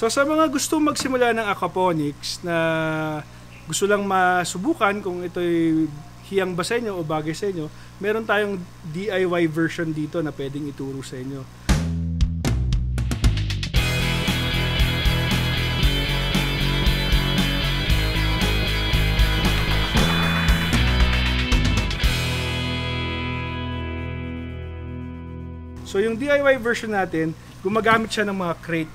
So sa mga gustong magsimula ng aquaponics na gusto lang masubukan kung ito'y hiyang ba sa inyo o bagay sa inyo, meron tayong DIY version dito na pwedeng ituro sa inyo. So yung DIY version natin, gumagamit siya ng mga crate.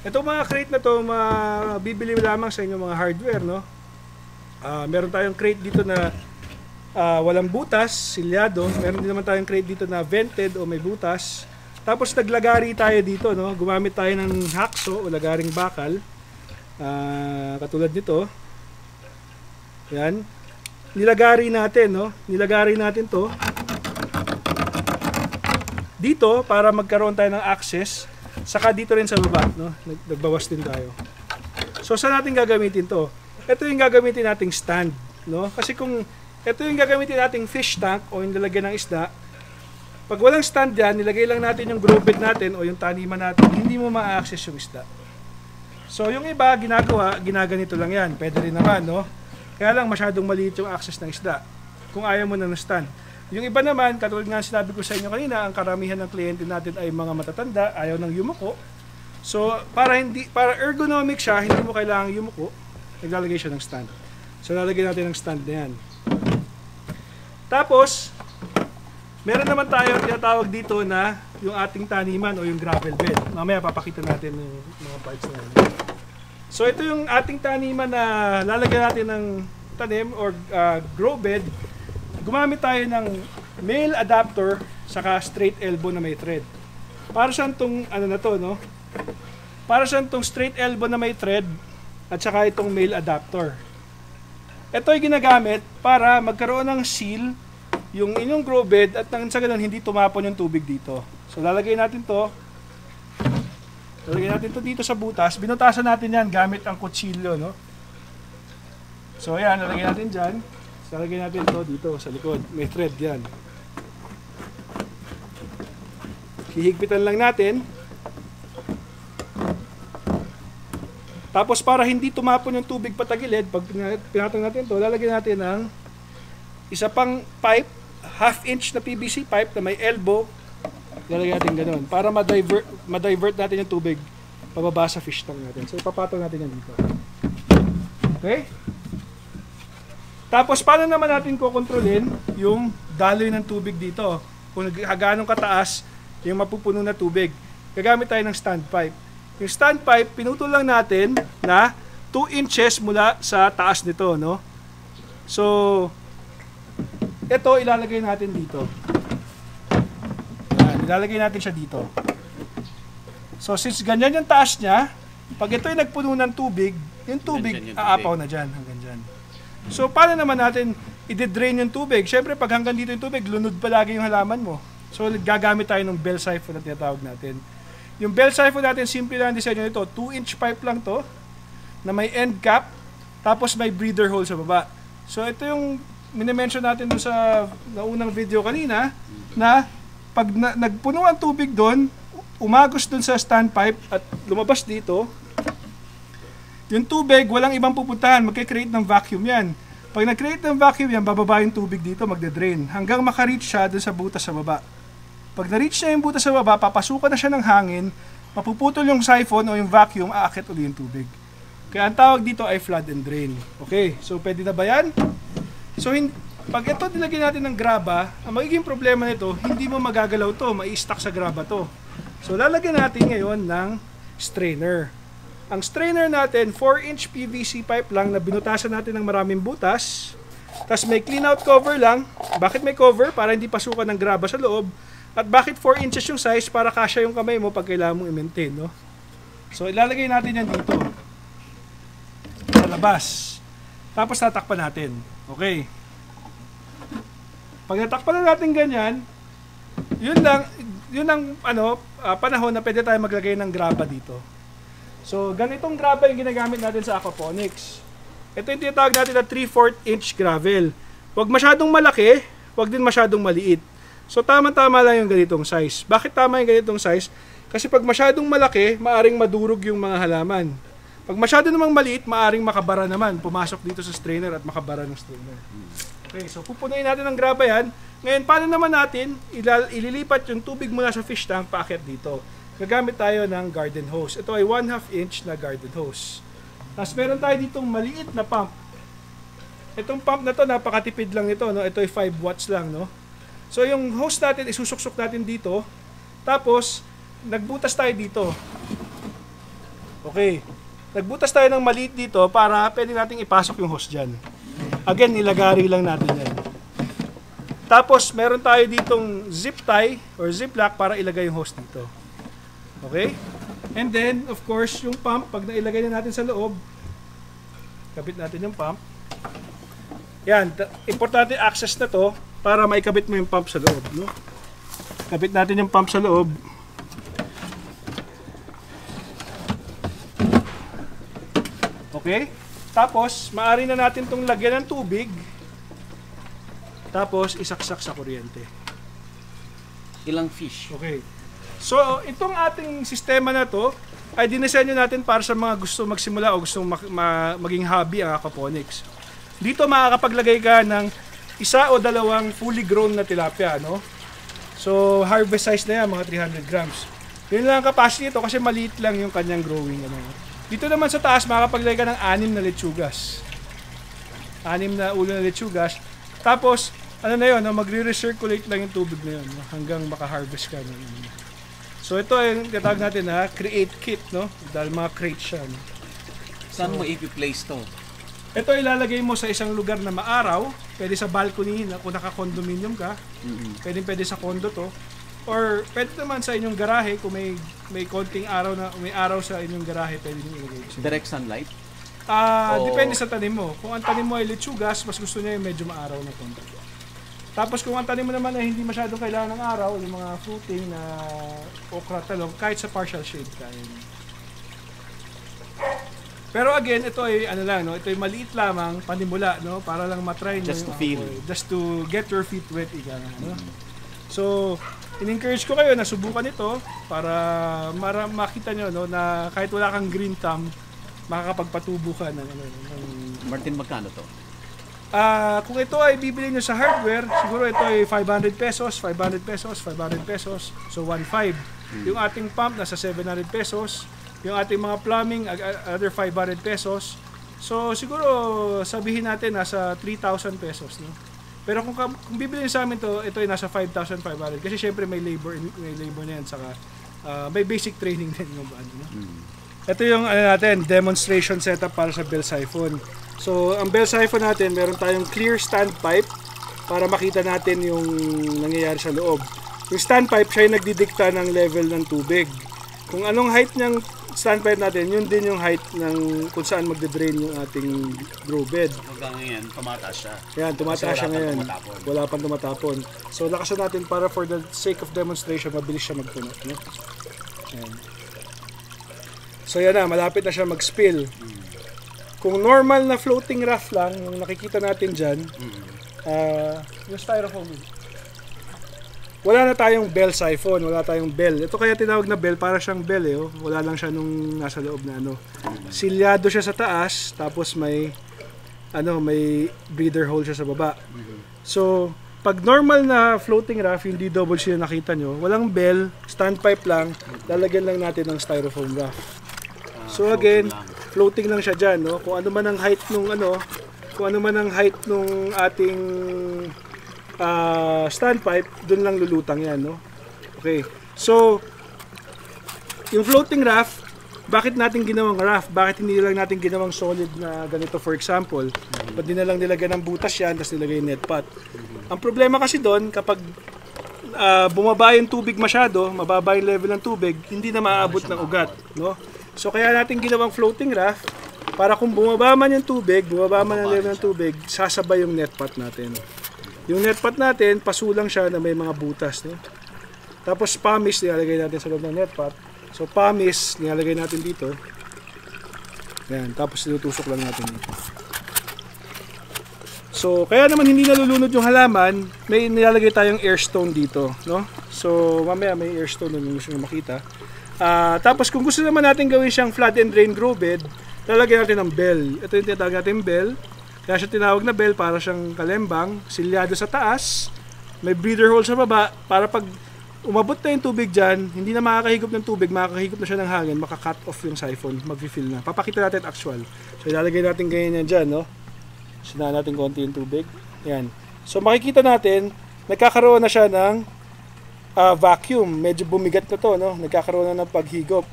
Itong mga crate na to, mabibili lamang sa inyo mga hardware, no? Meron tayong crate dito na walang butas, silyado. Meron din naman tayong crate dito na vented o may butas. Tapos naglagari tayo dito, no? Gumamit tayo ng hacksaw o lagaring bakal. Katulad nito. Yan. Nilagari natin, no? Nilagari natin to dito para magkaroon tayo ng access. Saka dito rin sa baba, no? Nagbawas din tayo. So saan natin gagamitin to? Ito yung gagamitin nating stand, no? Kasi kung ito yung gagamitin nating fish tank o yung lalagyan ng isda, pag walang stand yan, nilagay lang natin yung grow bed natin o yung taniman natin, hindi mo ma-access yung isda. So yung iba, ginaganito lang yan. Pwede rin naman, no? Kaya lang masyadong maliit yung access ng isda kung ayaw mo na ng stand. Yung iba naman, katulad nga sinabi ko sa inyo kanina, ang karamihan ng kliyente natin ay mga matatanda, ayaw ng yumuko. So, para ergonomic siya, hindi mo kailangang yumuko, naglalagay siya ng stand. So, lalagay natin ng stand na yan. Tapos, meron naman tayo tinatawag dito na yung ating taniman o yung gravel bed. Mamaya papakita natin yung mga parts na yan. So, ito yung ating taniman na lalagyan natin ng tanim or grow bed. Gumamit tayo ng male adapter saka straight elbow na may thread. Para saan tong ano na to, no? Para saan tong straight elbow na may thread at saka itong male adapter. Ito ay ginagamit para magkaroon ng seal yung inyong grow bed at nang sa ganun hindi tumapon yung tubig dito. So lalagay natin to. Lalagay natin to dito sa butas. Binutasan natin yan gamit ang kutsilyo, no? So ayan, lalagay natin dyan. Lalagay natin ito dito sa likod. May thread yan. Hihigpitan lang natin. Tapos para hindi tumapon yung tubig patagilid, pag pinatong natin ito, lalagyan natin ng isa pang pipe, half-inch na PVC pipe na may elbow. Lalagyan natin ganun. Para ma-divert natin yung tubig pababa sa fish tank natin. So ipapatong natin yan dito. Okay? Tapos, paano naman natin kukontrolin yung daloy ng tubig dito? Kung gaano kataas yung mapupuno na tubig. Gagamit tayo ng stand pipe. Yung stand pipe, pinutol lang natin na 2 inches mula sa taas nito, no? So, ito ilalagay natin dito. Ilalagay natin siya dito. So, since ganyan yung taas niya, pag ito ay nagpuno ng tubig, yung tubig aapaw na dyan, hanggang dyan. So, paano naman natin i-drain yung tubig? Siyempre, pag hanggang dito yung tubig, lunod palagi yung halaman mo. So, gagamit tayo ng bell siphon na tinatawag natin. Yung bell siphon natin, simple lang ang disenyo nito. 2-inch pipe lang to na may end cap, tapos may breather hole sa baba. So, ito yung minimension natin doon sa naunang video kanina na pag nagpuno ang tubig doon, umagos doon sa standpipe at lumabas dito, yung tubig, walang ibang pupuntahan, magkikreate ng vacuum yan. Pag nag-create ng vacuum yan, bababa yung tubig dito, magde-drain. Hanggang makareach siya dun sa butas sa baba. Pag na-reach na yung butas sa baba, papasukan na siya ng hangin, mapuputol yung siphon o yung vacuum, aakit ulit yung tubig. Kaya ang tawag dito ay flood and drain. Okay, so pwede na ba yan? So pag ito nilagyan natin ng graba, ang magiging problema nito, hindi mo magagalaw to, mai-stuck sa graba to. So lalagyan natin ngayon ng strainer. Ang strainer natin, 4-inch PVC pipe lang na binutasan natin ng maraming butas. Tapos may clean out cover lang. Bakit may cover? Para hindi pasukan ng graba sa loob. At bakit 4 inches yung size? Para kasya yung kamay mo pag kailangan mong i-maintain, no? So ilalagay natin yan dito. Sa labas. Tapos tatakpan natin. Okay. Pag natakpan na natin ganyan, yun ang panahon na pwede tayo maglagay ng graba dito. So, ganitong graba yung ginagamit natin sa aquaponics. Ito yung tinatawag natin na 3/4 inch gravel. Huwag masyadong malaki, huwag din masyadong maliit. So, tama-tama lang yung ganitong size. Bakit tama yung ganitong size? Kasi pag masyadong malaki, maaring madurog yung mga halaman. Pag masyado namang maliit, maaring makabara naman. Pumasok dito sa strainer at makabara ng strainer. Okay, so pupunuin natin ng graba yan. Ngayon, paano naman natin ililipat yung tubig mula sa fish tank paakyat dito? Gagamit tayo ng garden hose. Ito ay 1/2 inch na garden hose. Tapos meron tayo ditong maliit na pump. Itong pump na to, napakatipid lang nito, no? Ito ay 5 watts lang, no? So yung hose natin, isusuksok natin dito. Tapos, nagbutas tayo dito. Okay. Nagbutas tayo ng maliit dito para pwede nating ipasok yung hose dyan. Again, nilagari lang natin yan. Tapos, meron tayo ditong zip tie or zip lock para ilagay yung hose dito. Okay? And then, of course, yung pump, pag nailagay na natin sa loob, kabit natin yung pump. Yan, importante access na to para maikabit mo yung pump sa loob. No? Kabit natin yung pump sa loob. Okay? Tapos, maaari na natin itong lagyan ng tubig. Tapos, isaksak sa kuryente. Ilang fish? Okay. So, itong ating sistema na to ay dinisenyo natin para sa mga gusto magsimula o gusto maging hobby ang aquaponics. Dito makakapaglagay ka ng 1 o 2 fully grown na tilapia, no? So, harvest size na yan, mga 300 grams. Yun lang ang capacity ito kasi maliit lang yung kanyang growing. Ano. Dito naman sa taas, makakapaglagay ka ng 6 na lechugas. 6 na ulo na lechugas. Tapos, ano na yun, no? Magre-recirculate lang yung tubig na yun, no? Hanggang maka-harvest ka. No? So, ito ay tinatawag natin na create kit, no? Dahil mga crate siya. No? Saan mo i-place to? Ito ilalagay mo sa isang lugar na maaraw. Pwede sa balcony, na kung naka-condominium ka. Pwede sa condo to. Or pwede naman sa inyong garahe kung may konting araw na may araw sa inyong garahe, pwede niyo ilagay. Direct sunlight? Depende sa tanim mo. Kung ang tanim mo ay lechugas, mas gusto niya yung medyo maaraw na konti. Tapos kung ang tanim mo naman ay hindi masyadong kailangan ng araw, yung mga fruiting na okra, talong, kahit sa partial shade kaya. Pero again, ito ay ano lang, no? Ito ay maliit lamang panimula, no? Para lang matry niyo just to feel. Just to get your feet wet, no? So, in-encourage ko kayo na subukan ito para makita nyo, no, na kahit wala kang green thumb, makakapagpatubo ka ng Martin, magkano to? Kung ito ay bibili nyo sa hardware, siguro ito ay 500 pesos, 500 pesos, 500 pesos. So 1.5. Yung ating pump nasa 700 pesos. Yung ating mga plumbing, other 500 pesos. So siguro sabihin natin nasa 3,000 pesos. No? Pero kung bibili nyo sa amin to, ito ay nasa 5,500. Kasi syempre may labor na yan. Saka may basic training din. No? Ito yung natin, demonstration setup para sa bell siphon. So, ang bell siphon natin, meron tayong clear standpipe para makita natin yung nangyayari sa loob. Yung standpipe, siya yung nagdidikta ng level ng tubig. Kung anong height ng standpipe natin, yun din yung height ng kung saan magde-drain yung ating grow bed. Hanggang ngayon, tumataas siya. Yan, tumataas siya ngayon. Wala pang tumatapon. So, lakasan natin para for the sake of demonstration, mabilis siya magpuno. No? Yan. So, yan na, malapit na siya mag-spill. Kung normal na floating raft lang, yung nakikita natin dyan, yung styrofoam. Wala na tayong bell siphon, wala tayong bell. Ito kaya tinawag na bell, para siyang bell eh. Oh. Wala lang siya nung nasa loob na ano. Silyado siya sa taas, tapos may breather hole siya sa baba. So, pag normal na floating raft, yung DWC na nakita nyo, walang bell, standpipe lang, lalagyan lang natin ng styrofoam raft. So again, floating lang siya dyan, no? Kung ano man ang height nung ating standpipe, dun lang lulutang yan, no? Okay. So, yung floating raft, bakit natin ginawang raft? Bakit hindi lang natin ginawang solid na ganito, for example? Ba't di na lang nilagyan ng butas yan, tapos nilagay yung net pot? Ang problema kasi doon, kapag bumaba yung tubig masyado, mababa yung level ng tubig, hindi na maaabot ng ugat, no? So kaya natin ginawang floating raft para kung bumaba man yung tubig, bumaba man ang level ng tubig, sasabay yung net pot natin. Yung net pot natin, pasulang siya na may mga butas, no? Tapos pumice nilalagay natin sa loob ng net pot. So pumice nilalagay natin dito. Yan, tapos tinutusok lang natin dito. So kaya naman hindi nalulunod yung halaman, may nilalagay tayong air stone dito, no? So mamaya may air stone doon yung gusto nyo makita. Tapos kung gusto naman natin gawin siyang flood and drain grow bed, lalagyan natin ng bell. Ito yung tinatawag natin bell. Kaya siya tinawag na bell para siyang kalembang, silyado sa taas, may breather hole sa baba para pag umabot na yung tubig dyan, hindi na makakahigop ng tubig, makakahigop na siya ng hangin, maka-cut off yung siphon, mag-refill na. Papakita natin actual. So ilalagay natin ganyan yan dyan, no? Sinahan natin konti yung tubig. Yan. So makikita natin, nagkakaroon na siya ng vacuum. Medyo bumigat na to, no? Nagkakaroon na ng paghigop.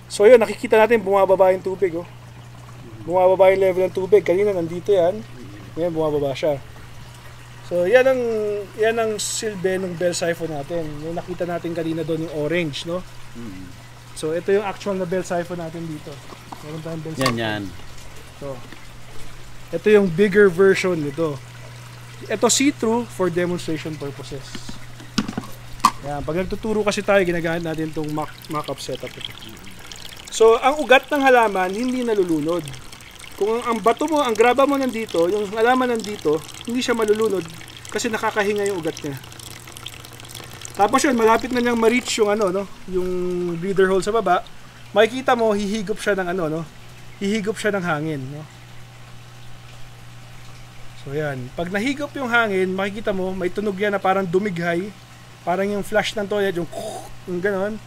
So yun, nakikita natin bumababa yung tubig, oh. Bumababa yung level ng tubig. Kanina nandito yan. Ngayon bumababa siya. So yan ang silbi ng bell siphon natin. Yung nakita natin kanina doon yung orange, no? So ito yung actual na bell siphon natin dito. Meron tayong bell siphon. Yan. So, ito yung bigger version nito. Ito see-through for demonstration purposes. Yan, pag nagtuturo kasi tayo, ginagamit natin itong mock-up setup ito. So, ang ugat ng halaman hindi nalulunod. Kung ang bato mo, ang graba mo nandito, yung halaman nandito, hindi siya malulunod kasi nakakahinga yung ugat niya. Tapos yun, malapit na niyang ma-reach yung yung breather hole sa baba. Makikita mo, hihigop siya ng hihigop siya ng hangin, no? So yan, pag nahigop yung hangin, makikita mo, may tunog yan na parang dumighay, parang yung flash ng toilet, yung gano'n.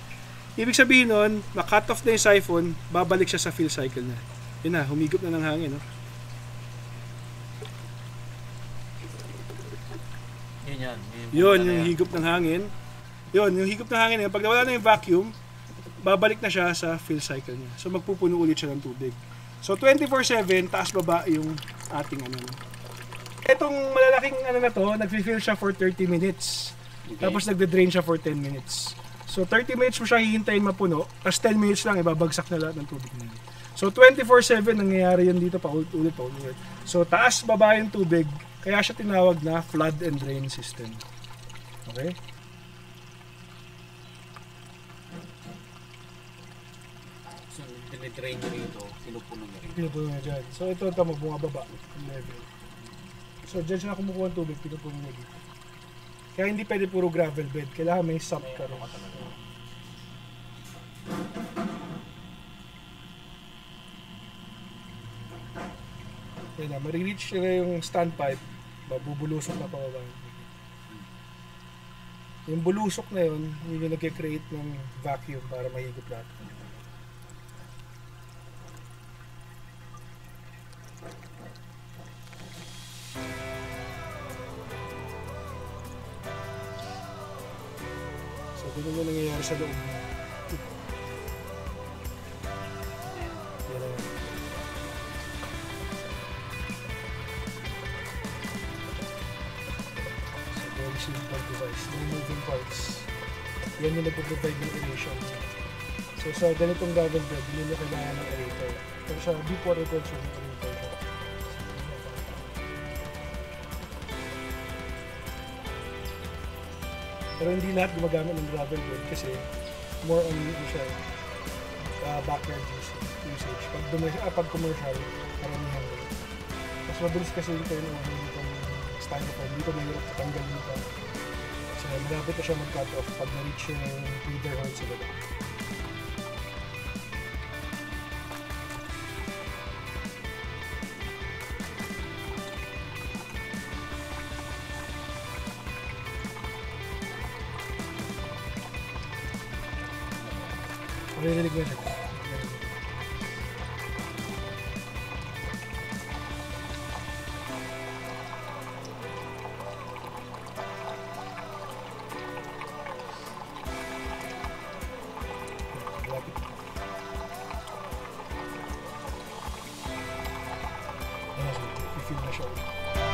Ibig sabihin nun, ma-cut off na yung siphon, babalik siya sa fill cycle na. Yun na, humigop na ng hangin, no? Yun, yung higop ng hangin. Yun, yung higop ng hangin, pag nawala na yung vacuum, babalik na siya sa fill cycle niya. So magpupuno ulit siya ng tubig. So 24/7, taas baba yung ating Itong malalaking na to, nagfi-fill siya for 30 minutes. Okay. Tapos nagde-drain siya for 10 minutes. So 30 minutes mo siya hihintayin mapuno, tapos 10 minutes lang ibabagsak na lahat ng tubig niya. So 24/7 nangyayari yun dito paulit-ulit. So taas baba yung tubig, kaya siya tinawag na flood and drain system. Okay? So dinidrain nyo rito, pinupuno nyo rito. Pinupuno nyo dyan. So ito bumababa yung level. So dyan siya kumukuha ng tubig, pinupuno nyo dito. Kaya hindi pwede puro gravel bed, kailangan may sump ka rin. Kaya na, marireach na yung standpipe, bubulusok na pababa. Yung bulusok na yun, yun yung nag-create ng vacuum para mahigop lahat. So, ganun yung nangyayari sa loob. Simple device, no moving parts. Yan yung nagpo-provide ng aeration. So sa ganitong gravel bed, hindi na kailangan ng aerator. Pero sa deep water bed, so aerator siya. Pero hindi lahat gumagamit ng gravel bed kasi more on siya backyard usage. Pag commercial, karamihan rin. Mas mabilis kasi yung turnover nitong styrofoam. Dito may hirap katanggal nito. So malapit na siya mag-cut off pag na-reach yung breather hole sa baba. Maririnig mo siya. I-feel na siya ulit.